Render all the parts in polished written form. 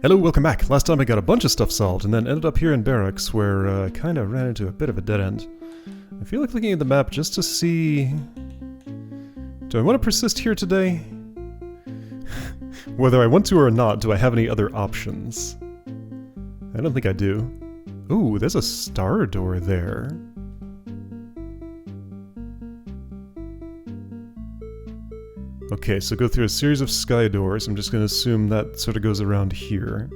Hello, welcome back. Last time I got a bunch of stuff solved and then ended up here in Barracks where I kind of ran into a bit of a dead end. I feel like looking at the map just to see... Do I want to persist here today? Whether I want to or not, do I have any other options? I don't think I do. Ooh, there's a star door there. Okay, so go through a series of sky doors. I'm just going to assume that sort of goes around here.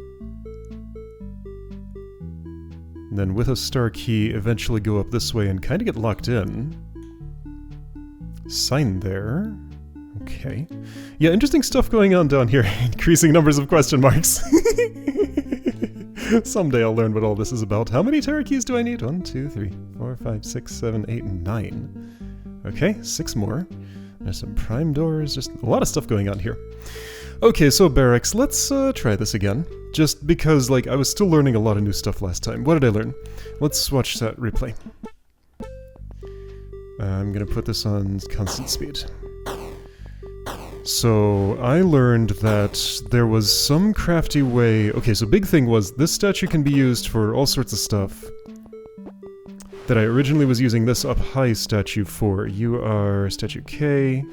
And then with a star key, eventually go up this way and kind of get locked in. Sign there. Okay. Yeah, interesting stuff going on down here. Increasing numbers of question marks. Someday I'll learn what all this is about. How many Terra keys do I need? 1, 2, 3, 4, 5, 6, 7, 8, 9. Okay, 6 more. There's some prime doors, just a lot of stuff going on here. Okay, so Barracks, let's try this again. Just because, like, I was still learning a lot of new stuff last time. What did I learn? Let's watch that replay. I'm gonna put this on constant speed. So, I learned that there was some crafty way... Okay, so big thing was, this statue can be used for all sorts of stuff. That I originally was using this up high statue for. You are statue K.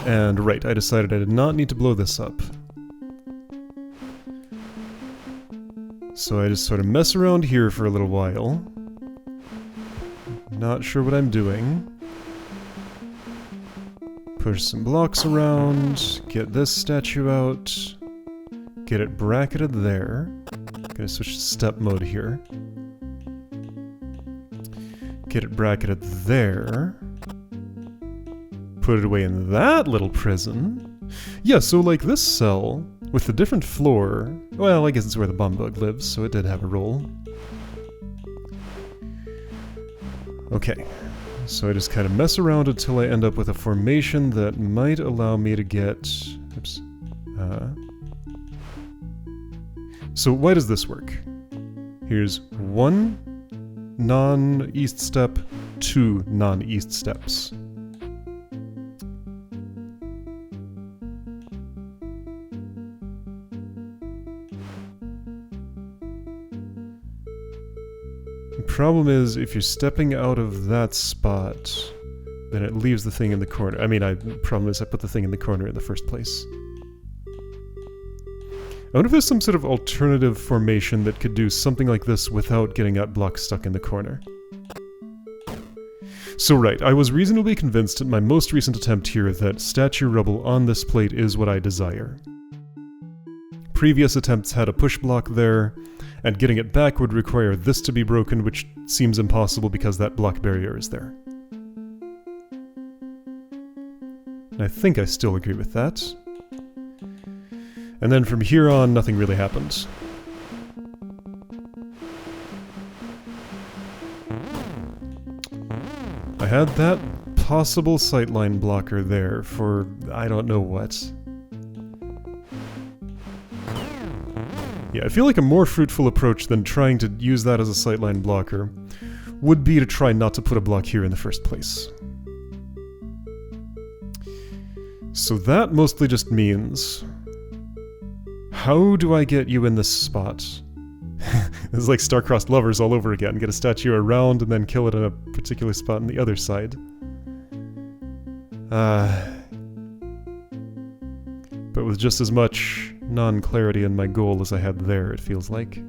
And right, I decided I did not need to blow this up. So I just sort of mess around here for a little while. Not sure what I'm doing. Push some blocks around, get this statue out, get it bracketed there. Gonna switch to step mode here. Get it bracketed there. Put it away in that little prison. Yeah, so like this cell, with the different floor... Well, I guess it's where the bomb bug lives, so it did have a role. Okay, so I just kind of mess around until I end up with a formation that might allow me to get... Oops. So why does this work? Here's one non-east step, 2 non-east steps. The problem is, if you're stepping out of that spot, then it leaves the thing in the corner. I mean, the problem is I put the thing in the corner in the first place. I wonder if there's some sort of alternative formation that could do something like this without getting that block stuck in the corner. So right, I was reasonably convinced in my most recent attempt here that statue rubble on this plate is what I desire. Previous attempts had a push block there, and getting it back would require this to be broken, which seems impossible because that block barrier is there. And I think I still agree with that. And then from here on, nothing really happened. I had that possible sightline blocker there for I don't know what. Yeah, I feel like a more fruitful approach than trying to use that as a sightline blocker would be to try not to put a block here in the first place. So that mostly just means... How do I get you in this spot? This is like star-crossed lovers all over again. Get a statue around and then kill it in a particular spot on the other side. But with just as much non-clarity in my goal as I had there, it feels like.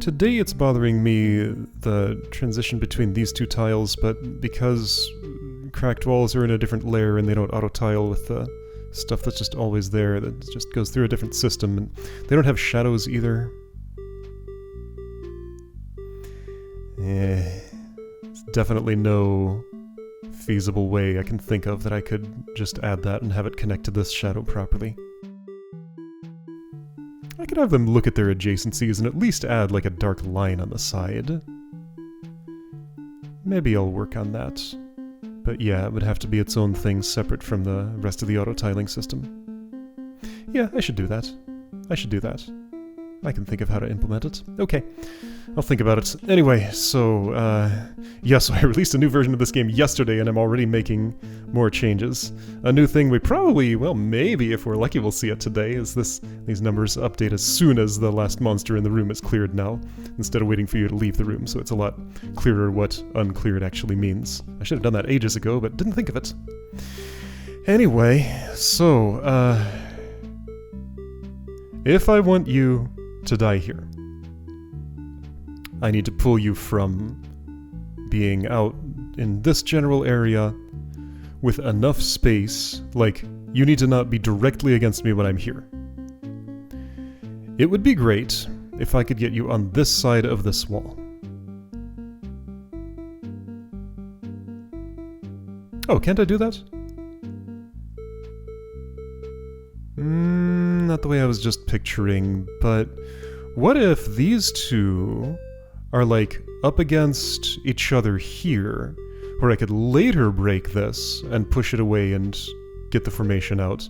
Today it's bothering me, the transition between these two tiles, but because cracked walls are in a different layer and they don't auto-tile with the stuff that's just always there, that just goes through a different system, and they don't have shadows either. There's definitely no feasible way I can think of that I could just add that and have it connect to this shadow properly. I could have them look at their adjacencies and at least add like a dark line on the side. Maybe I'll work on that. But yeah, it would have to be its own thing separate from the rest of the auto-tiling system. Yeah, I should do that. I should do that. I can think of how to implement it. Okay, I'll think about it. Anyway, so, yes, I released a new version of this game yesterday, and I'm already making more changes. A new thing we probably, well, maybe if we're lucky we'll see it today, is these numbers update as soon as the last monster in the room is cleared now, instead of waiting for you to leave the room, so it's a lot clearer what uncleared actually means. I should have done that ages ago, but didn't think of it. Anyway, so, if I want you to die here, I need to pull you from being out in this general area with enough space, like, you need to not be directly against me when I'm here. It would be great if I could get you on this side of this wall. Oh, can't I do that? Not the way I was just picturing, but what if these two are like up against each other here, where I could later break this and push it away and get the formation out,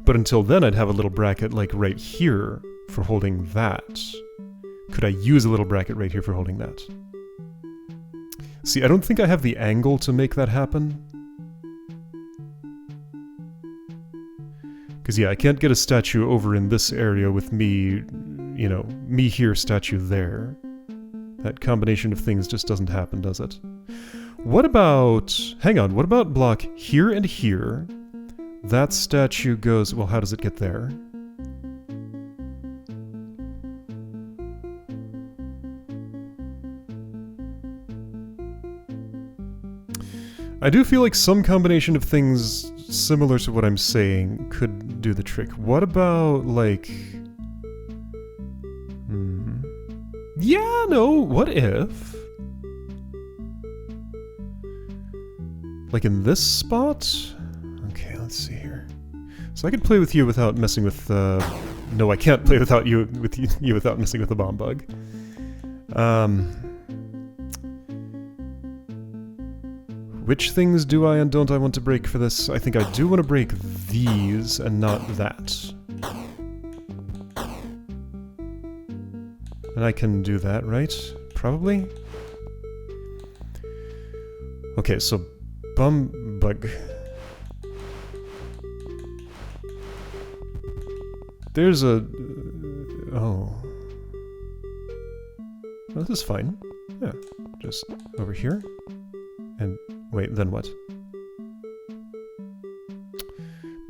but until then I'd have a little bracket like right here for holding that. Could I use a little bracket right here for holding that? See, I don't think I have the angle to make that happen. Because, yeah, I can't get a statue over in this area with me, you know, me here, statue there. That combination of things just doesn't happen, does it? What about... hang on, what about block here and here? That statue goes... well, how does it get there? I do feel like some combination of things similar to what I'm saying could do the trick. What about, like... yeah, no, what if... like in this spot? Okay, let's see here. So I could play with you without messing with, no, I can't play without you without messing with the bomb bug. Which things do I and don't I want to break for this? I think I do want to break these and not that. And I can do that, right? Probably? Okay, so bomb bug. There's a... oh. Well, this is fine. Yeah, just over here. And wait, then what?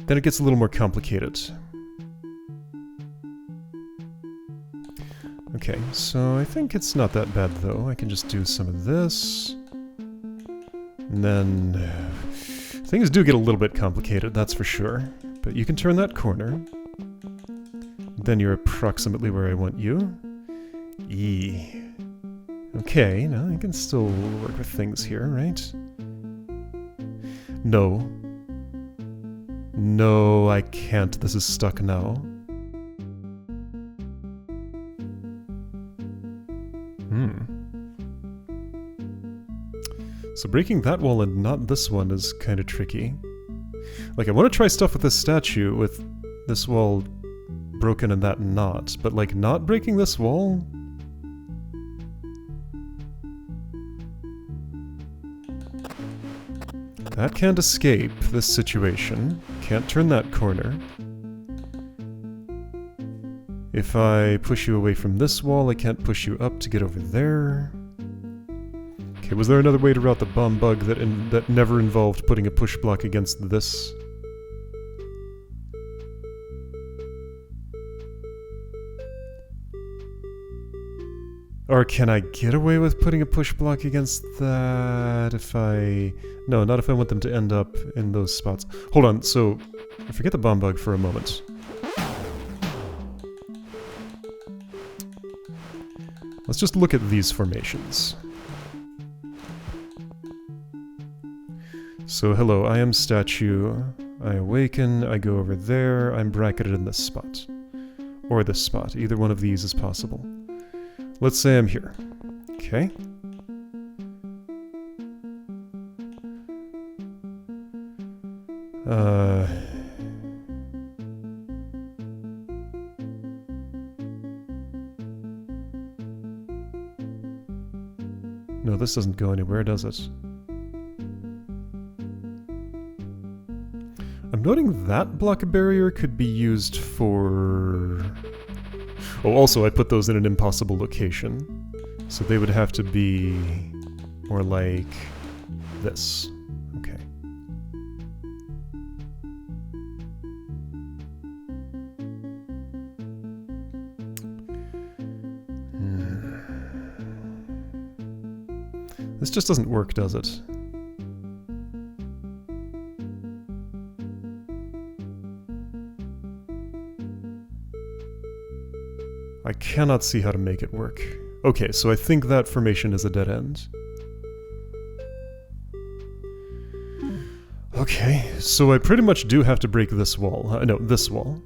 Then it gets a little more complicated. Okay, so I think it's not that bad though. I can just do some of this. And then... things do get a little bit complicated, that's for sure. But you can turn that corner. Then you're approximately where I want you. E. Okay, now I can still work with things here, right? No. No, I can't. This is stuck now. So breaking that wall and not this one is kind of tricky. Like, I want to try stuff with this statue, with this wall broken and that not, but like, not breaking this wall? That can't escape this situation. Can't turn that corner. If I push you away from this wall, I can't push you up to get over there. Okay, was there another way to route the bomb bug that never involved putting a push block against this? Or can I get away with putting a push block against that if I... no, not if I want them to end up in those spots. Hold on, so... forget the bomb bug for a moment. Let's just look at these formations. So, hello, I am statue. I awaken, I go over there, I'm bracketed in this spot. Or this spot, either one of these is possible. Let's say I'm here. Okay. this doesn't go anywhere, does it? I'm noting that block of barrier could be used for... Oh, also I put those in an impossible location. So they would have to be more like this. Okay. This just doesn't work, does it? I cannot see how to make it work. Okay, so I think that formation is a dead end. Okay, so I pretty much do have to break this wall. No, this wall.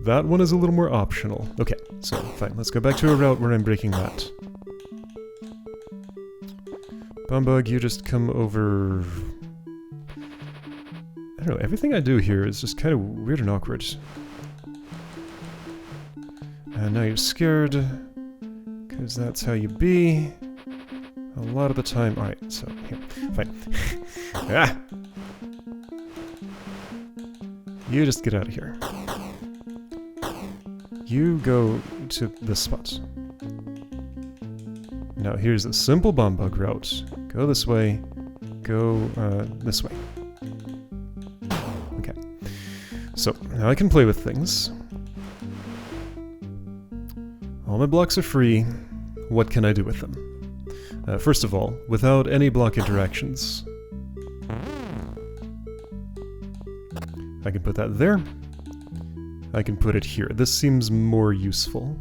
That one is a little more optional. Okay, so fine, let's go back to a route where I'm breaking that. Bumbug, you just come over... I don't know, everything I do here is just kind of weird and awkward. And now you're scared, because that's how you be. A lot of the time. Alright, so, here, fine. Ah! You just get out of here. You go to this spot. Now here's a simple bomb bug route. Go this way, go this way. Okay. So, now I can play with things. All my blocks are free. What can I do with them? First of all, without any block interactions, I can put that there. I can put it here. This seems more useful.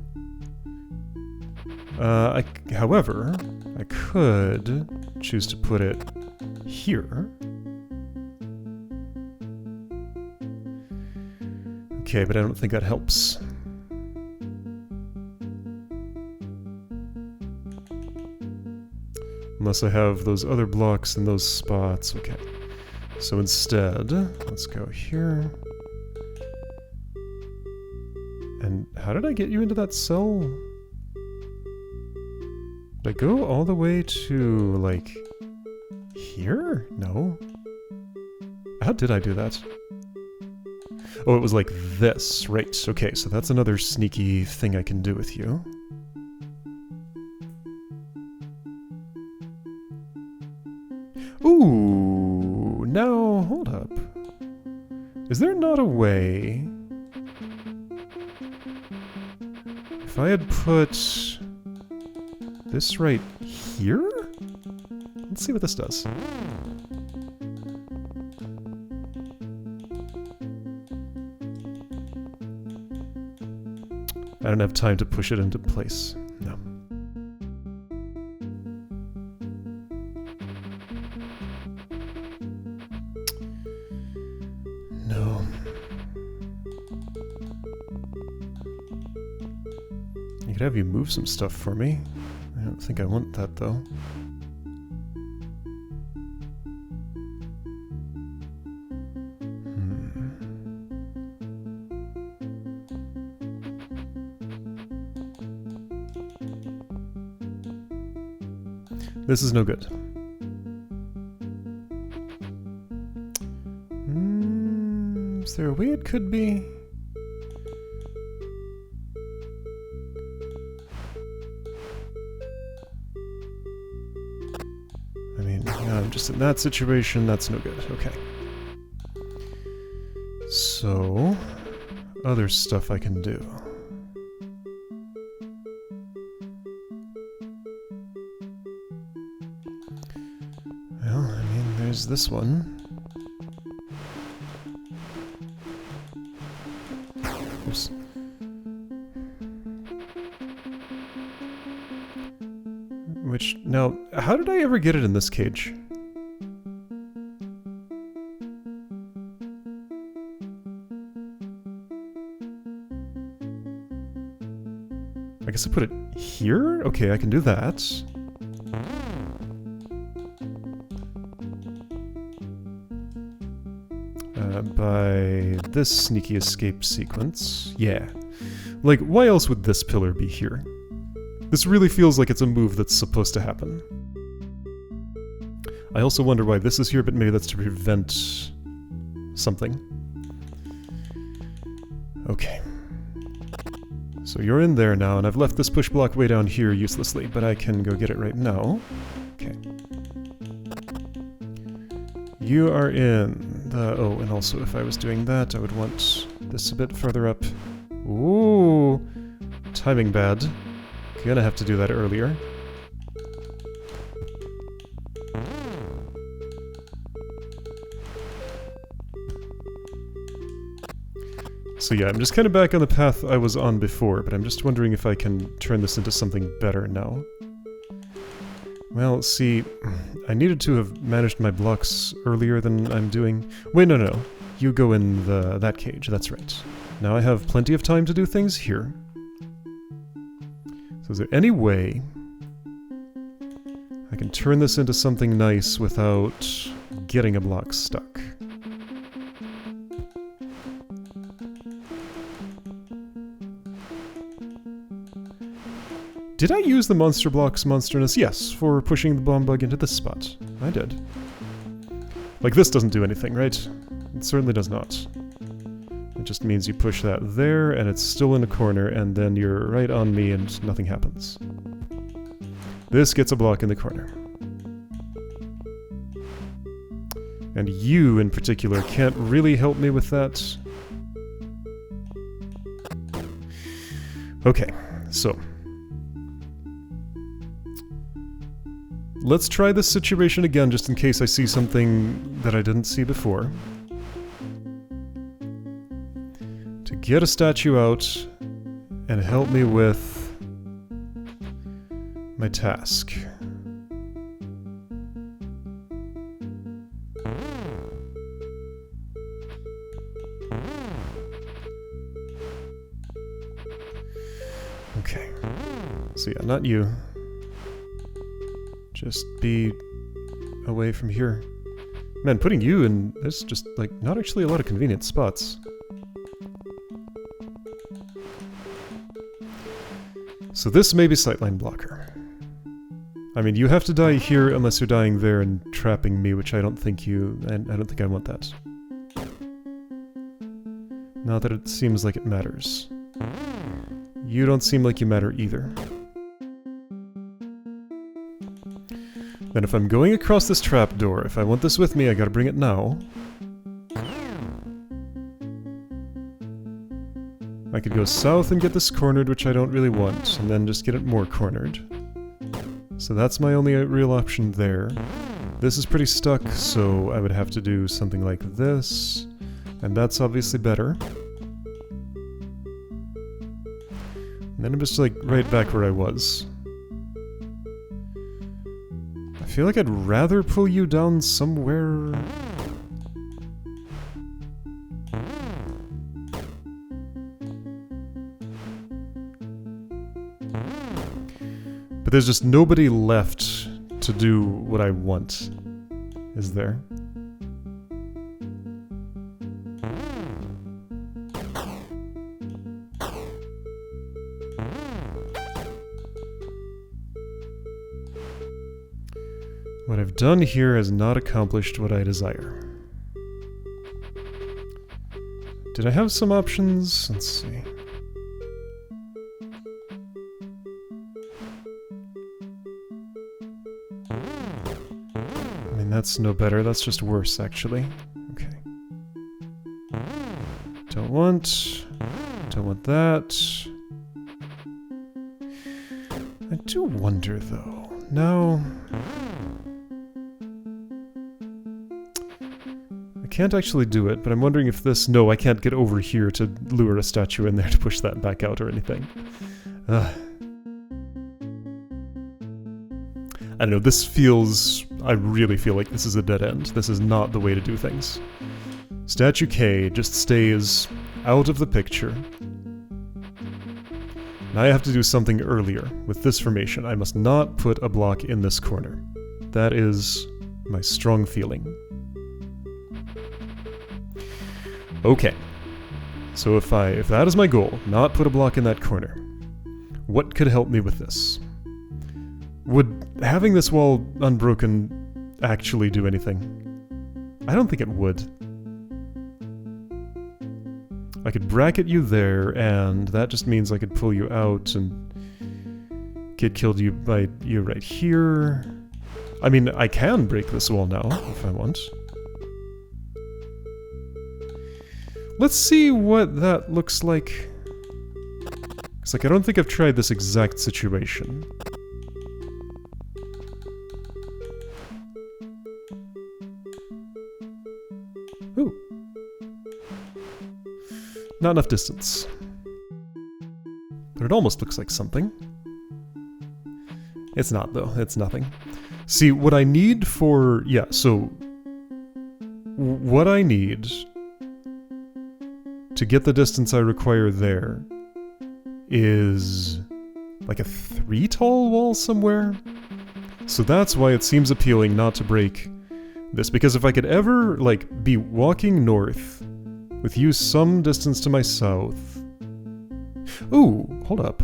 However, I could choose to put it here. Okay, but I don't think that helps. Unless I have those other blocks in those spots. Okay. So instead, let's go here. And how did I get you into that cell? Did I go all the way to, like, here? No. How did I do that? Oh, it was like this. Right. Okay, so that's another sneaky thing I can do with you. Ooh, now, hold up. Is there not a way... If I had put this right here? Let's see what this does. I don't have time to push it into place. No. No. I could have you move some stuff for me. I don't think I want that, though. This is no good. Is there a way it could be? I mean, yeah, I'm just in that situation, that's no good. Okay. So, other stuff I can do. This one. Oops. Which, now, how did I ever get it in this cage? I guess I put it here? Okay, I can do that. By this sneaky escape sequence. Yeah. Like, why else would this pillar be here? This really feels like it's a move that's supposed to happen. I also wonder why this is here, but maybe that's to prevent something. Okay. So you're in there now, and I've left this push block way down here uselessly, but I can go get it right now. Okay. You are in the... Oh, and also if I was doing that, I would want this a bit further up. Ooh! Timing bad. Gonna have to do that earlier. So yeah, I'm just kind of back on the path I was on before, but I'm just wondering if I can turn this into something better now. Well, see, I needed to have managed my blocks earlier than I'm doing. Wait, no. You go in that cage, that's right. Now I have plenty of time to do things here. So is there any way I can turn this into something nice without getting a block stuck? Did I use the monster block's monsterness? Yes, for pushing the bomb bug into this spot. I did. Like, this doesn't do anything, right? It certainly does not. It just means you push that there, and it's still in a corner, and then you're right on me, and nothing happens. This gets a block in the corner. And you, in particular, can't really help me with that. Okay, so... let's try this situation again, just in case I see something that I didn't see before. To get a statue out and help me with my task. Okay. So yeah, not you. Just be away from here. Man, putting you in this just, like, not actually a lot of convenient spots. So this may be sightline blocker. I mean, you have to die here unless you're dying there and trapping me, which I don't think you... and I don't think I want that. Not that it seems like it matters. You don't seem like you matter either. Then if I'm going across this trapdoor, if I want this with me, I gotta bring it now. I could go south and get this cornered, which I don't really want, and then just get it more cornered. So that's my only real option there. This is pretty stuck, so I would have to do something like this, and that's obviously better. And then I'm just, like, right back where I was. I feel like I'd rather pull you down somewhere... But there's just nobody left to do what I want, is there? What I've done here has not accomplished what I desire. Did I have some options? Let's see. I mean, that's no better. That's just worse, actually. Okay. Don't want that. I do wonder, though. No... I can't actually do it, but I'm wondering if this... No, I can't get over here to lure a statue in there to push that back out or anything. I don't know, this feels... I really feel like this is a dead end. This is not the way to do things. Statue K just stays out of the picture. Now I have to do something earlier. With this formation, I must not put a block in this corner. That is my strong feeling. Okay, so if that is my goal, not put a block in that corner, what could help me with this? Would having this wall unbroken actually do anything? I don't think it would. I could bracket you there, and that just means I could pull you out and get killed by you right here. I mean, I can break this wall now, if I want. Let's see what that looks like. It's like, I don't think I've tried this exact situation. Ooh. Not enough distance. But it almost looks like something. It's not, though. It's nothing. See, what I need for... Yeah, so... What I need to get the distance I require there is like a 3 tall wall somewhere. So that's why it seems appealing not to break this, because if I could ever, like, be walking north with you some distance to my south... Ooh, hold up.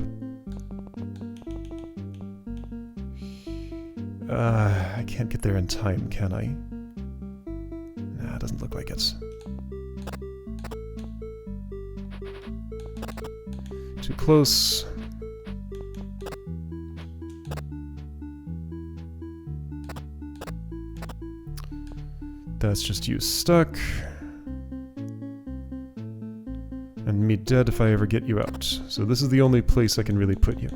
I can't get there in time, can I? Nah, it doesn't look like it. Too close. That's just you stuck. And me dead if I ever get you out. So this is the only place I can really put you.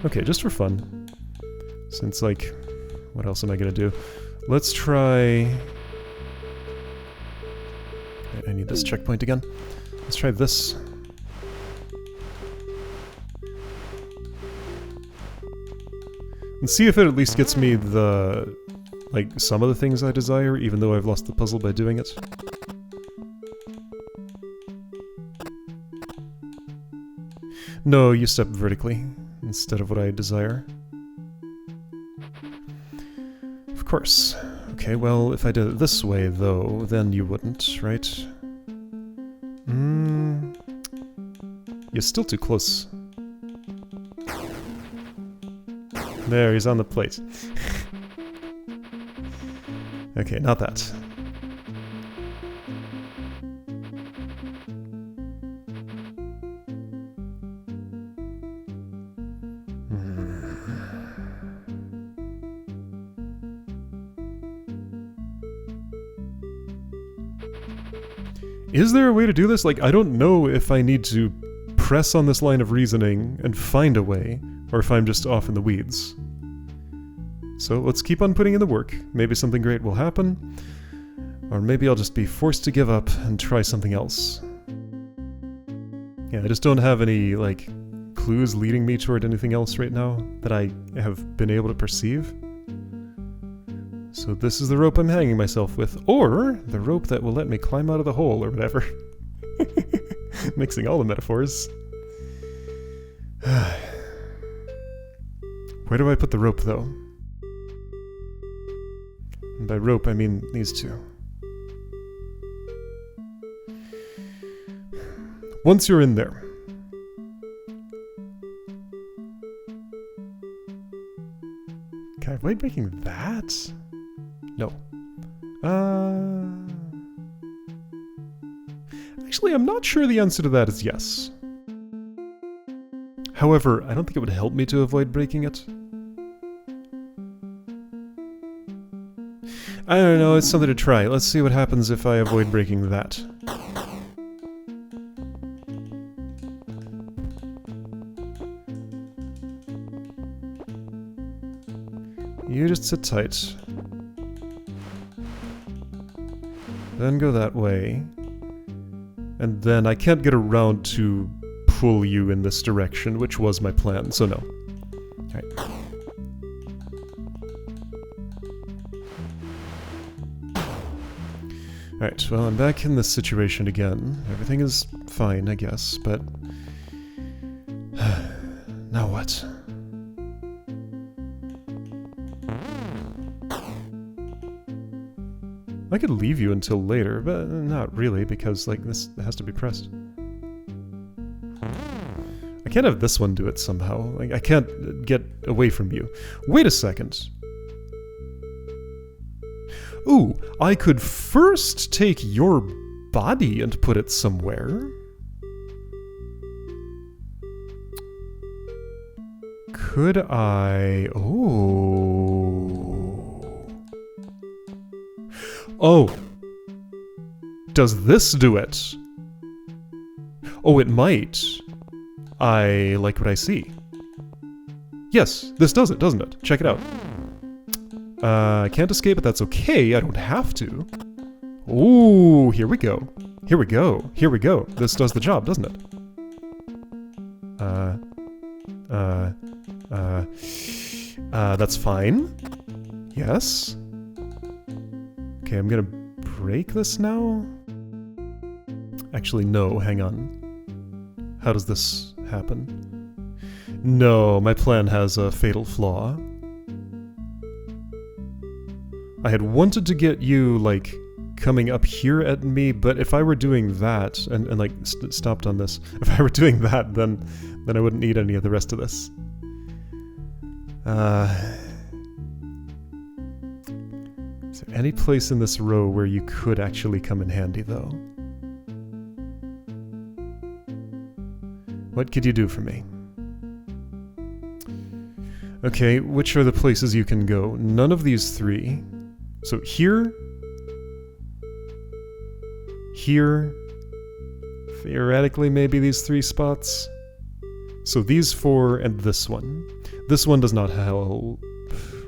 Okay, just for fun. Since, like, what else am I gonna do? Let's try... I need this checkpoint again. Let's try this. And see if it at least gets me the... like, some of the things I desire, even though I've lost the puzzle by doing it. No, you step vertically instead of what I desire. Of course. Okay, well, if I did it this way, though, then you wouldn't, right? You're still too close. There, he's on the plate. Okay, not that. Is there a way to do this? Like, I don't know if I need to press on this line of reasoning and find a way, or if I'm just off in the weeds. So let's keep on putting in the work. Maybe something great will happen, or maybe I'll just be forced to give up and try something else. Yeah, I just don't have any, like, clues leading me toward anything else right now that I have been able to perceive. So this is the rope I'm hanging myself with, or the rope that will let me climb out of the hole, or whatever. Mixing all the metaphors. Where do I put the rope, though? And by rope, I mean these two. Once you're in there. Can I avoid breaking that? No. Actually, I'm not sure the answer to that is yes. However, I don't think it would help me to avoid breaking it. I don't know, it's something to try. Let's see what happens if I avoid breaking that. You just sit tight. Then go that way. And then I can't get around to pull you in this direction, which was my plan, so no. Alright. Alright, well, I'm back in this situation again. Everything is fine, I guess, but... now what? I could leave you until later, but not really, because, like, this has to be pressed. can't have this one do it somehow. Like, I can't get away from you. Wait a second. Ooh, I could first take your body and put it somewhere. Could I... Oh. Does this do it? Oh, it might. I like what I see. Yes, this does it, doesn't it? Check it out. I can't escape, but that's okay. I don't have to. Ooh, here we go. Here we go. Here we go. This does the job, doesn't it? That's fine. Yes. Okay, I'm gonna break this now. Actually, no, hang on. How does this happen? No, my plan has a fatal flaw. I had wanted to get you, like, coming up here at me, but if I were doing that, and like, stopped on this, if I were doing that, then I wouldn't need any of the rest of this. Is there any place in this row where you could actually come in handy, though? What could you do for me? Okay, which are the places you can go? None of these three. So here, theoretically maybe these three spots. So these four and this one. This one does not help,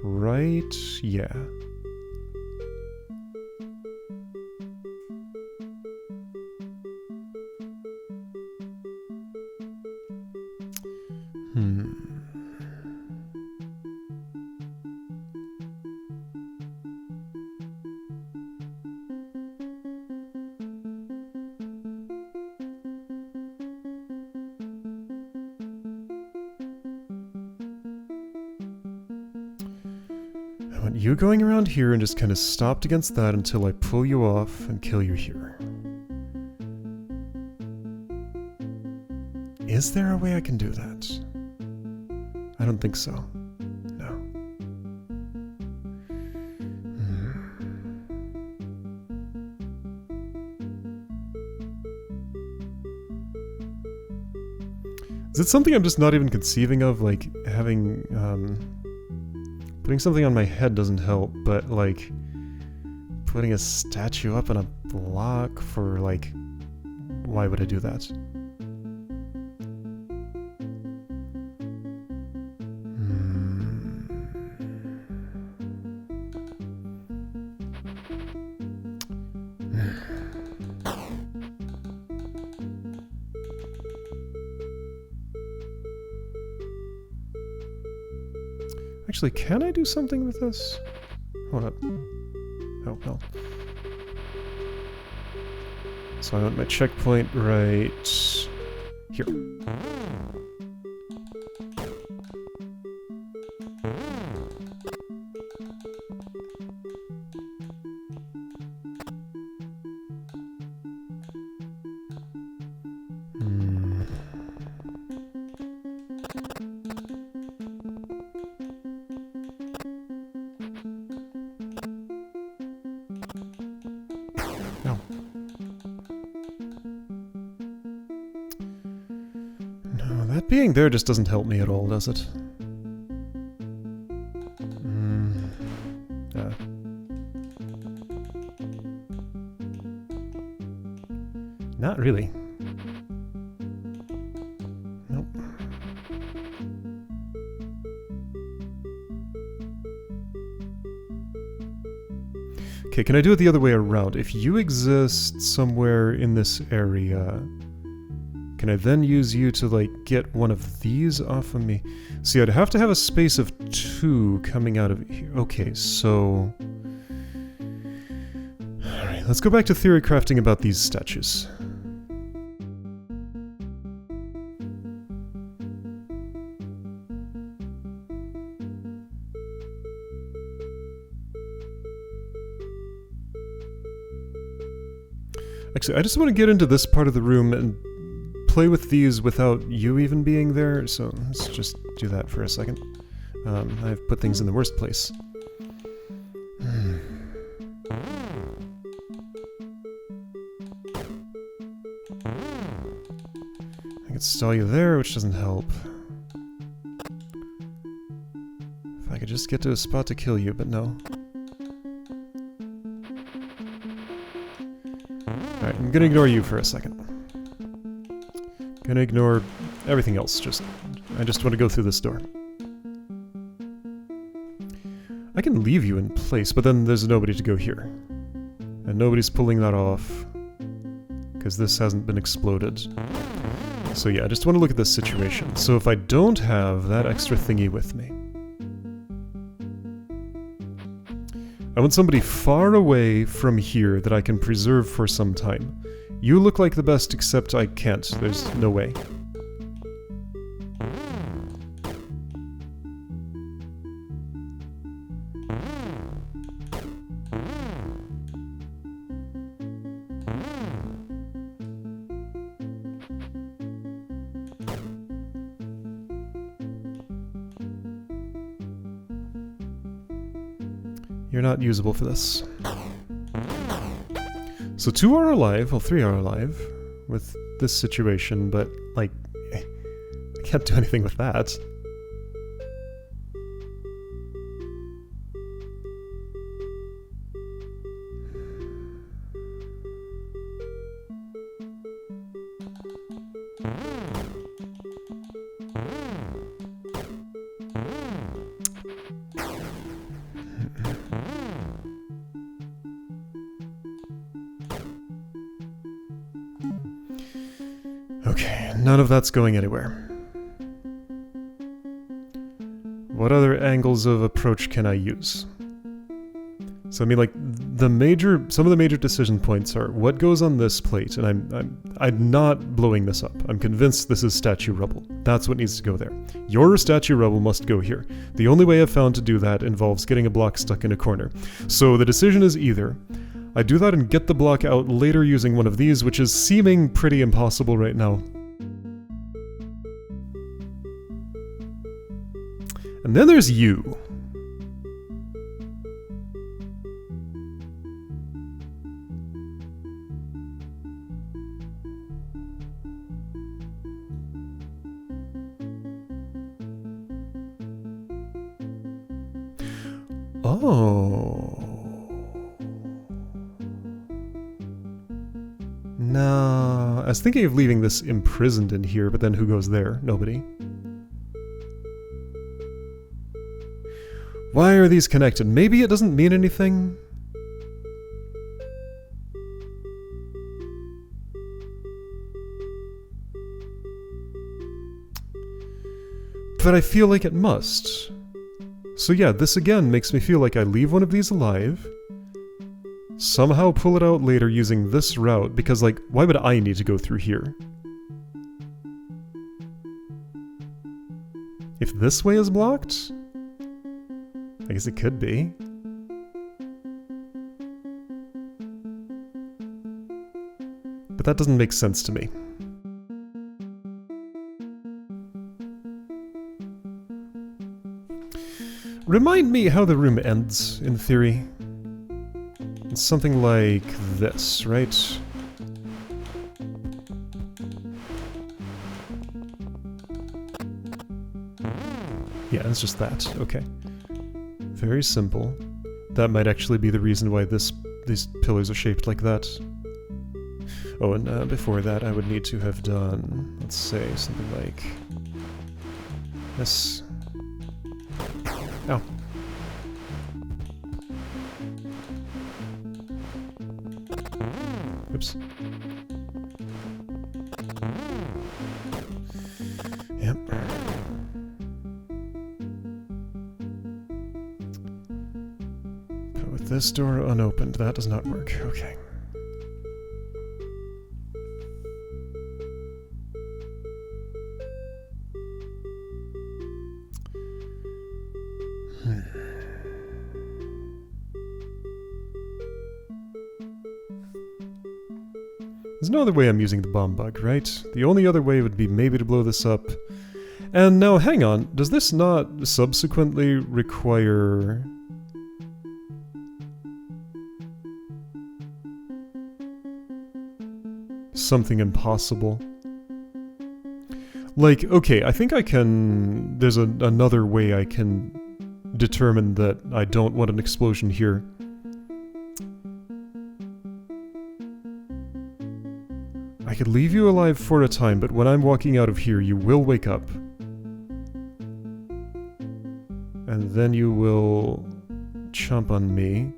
right? Yeah. You going around here and just kind of stopped against that until I pull you off and kill you here. Is there a way I can do that? I don't think so. No. Is it something I'm just not even conceiving of, like having, putting something on my head doesn't help, but, like, putting a statue up on a block for, like, why would I do that? Actually, can I do something with this? Hold up. Oh, no. So I want my checkpoint right here. Being there just doesn't help me at all, does it? Not really. Nope. Okay, can I do it the other way around? If you exist somewhere in this area, can I then use you to, like, get one of these off of me? See, I'd have to have a space of 2 coming out of here. Okay, so... Alright, let's go back to theory crafting about these statues. Actually, I just want to get into this part of the room and play with these without you even being there, so let's just do that for a second. I've put things in the worst place. I could stall you there, which doesn't help. If I could just get to a spot to kill you, but no. Alright, I'm gonna ignore you for a second. Gonna ignore everything else, I just want to go through this door. I can leave you in place, but then there's nobody to go here. And nobody's pulling that off, because this hasn't been exploded. So yeah, I just want to look at this situation. So if I don't have that extra thingy with me, I want somebody far away from here that I can preserve for some time. You look like the best, except I can't. There's no way. You're not usable for this. So 2 are alive, well 3 are alive with this situation, but like, I can't do anything with that. Okay, none of that's going anywhere. What other angles of approach can I use? So I mean, like, some of the major decision points are what goes on this plate, and I'm not blowing this up. I'm convinced this is statue rubble. That's what needs to go there. Your statue rubble must go here. The only way I've found to do that involves getting a block stuck in a corner. So the decision is either I do that and get the block out later using one of these, which is seeming pretty impossible right now. And then there's you. Oh. No, I was thinking of leaving this imprisoned in here, but then who goes there? Nobody. Why are these connected? Maybe it doesn't mean anything? But I feel like it must. So yeah, this again makes me feel like I leave one of these alive, somehow pull it out later using this route, because like, why would I need to go through here? If this way is blocked? I guess it could be. But that doesn't make sense to me. Remind me how the room ends, in theory. It's something like this, right? Yeah, it's just that. Okay. Very simple. That might actually be the reason why these pillars are shaped like that. Oh, and before that I would need to have done, let's say, something like this. Ow. Oops. Yep. But with this door unopened, that does not work. Okay. There's no other way I'm using the bomb bug, right? The only other way would be maybe to blow this up. And now, hang on, does this not subsequently require... something impossible? Like, okay, I think I can... There's another way I can determine that I don't want an explosion here. I could leave you alive for a time, but when I'm walking out of here, you will wake up. And then you will chomp on me,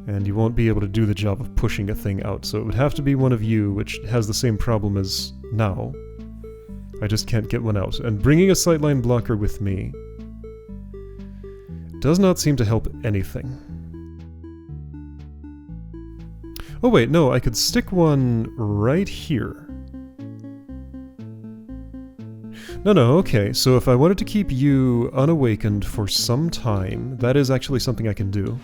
and you won't be able to do the job of pushing a thing out, so it would have to be one of you, which has the same problem as now. I just can't get one out. And bringing a sightline blocker with me does not seem to help anything. Oh wait, no, I could stick one right here. No, okay, so if I wanted to keep you unawakened for some time, that is actually something I can do.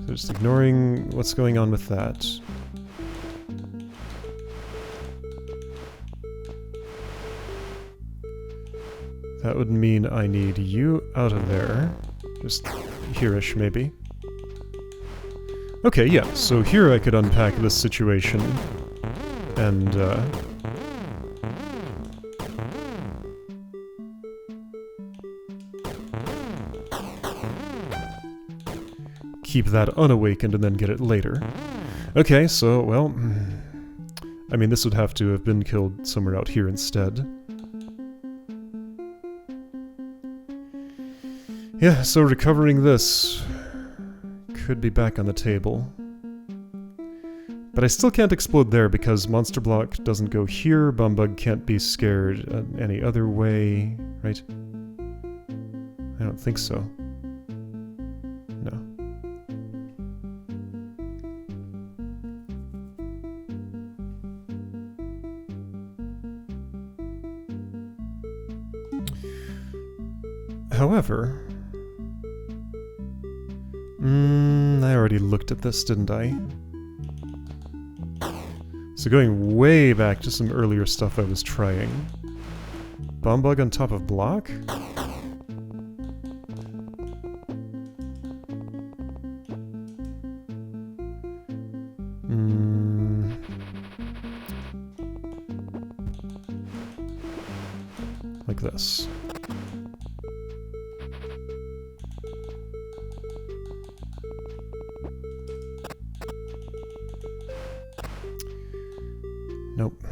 So just ignoring what's going on with that. That would mean I need you out of there. Just here-ish, maybe. Okay, yeah, so here I could unpack this situation, and, keep that unawakened and then get it later. Okay, so, well... I mean, this would have to have been killed somewhere out here instead. Yeah, so recovering this could be back on the table. But I still can't explode there because Monster Block doesn't go here, Bumbug can't be scared any other way, right? I don't think so. No. However... I already looked at this, didn't I? So going way back to some earlier stuff I was trying. Bomb bug on top of block? Like this. Nope.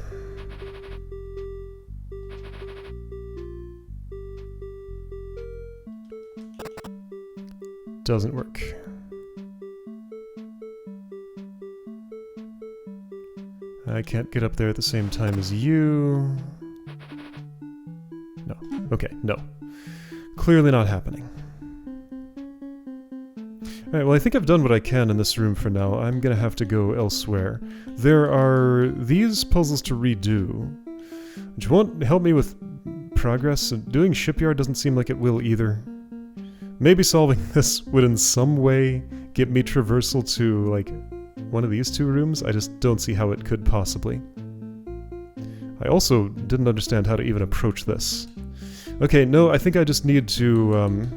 Doesn't work. I can't get up there at the same time as you. No. Okay, no. Clearly not happening. Alright, well I think I've done what I can in this room for now. I'm gonna have to go elsewhere. There are these puzzles to redo, which won't help me with progress, and doing Shipyard doesn't seem like it will either. Maybe solving this would in some way get me traversal to, like, one of these two rooms. I just don't see how it could possibly. I also didn't understand how to even approach this. Okay, no, I think I just need to,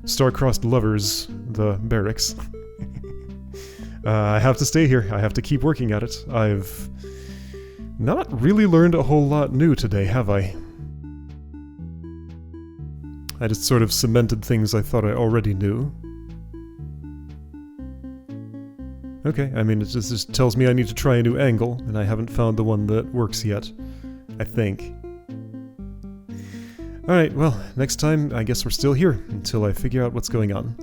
star-crossed lovers the Barracks. I have to stay here. I have to keep working at it. I've not really learned a whole lot new today, have I? I just sort of cemented things I thought I already knew. Okay, I mean, it just tells me I need to try a new angle, and I haven't found the one that works yet. I think. Alright, well, next time I guess we're still here until I figure out what's going on.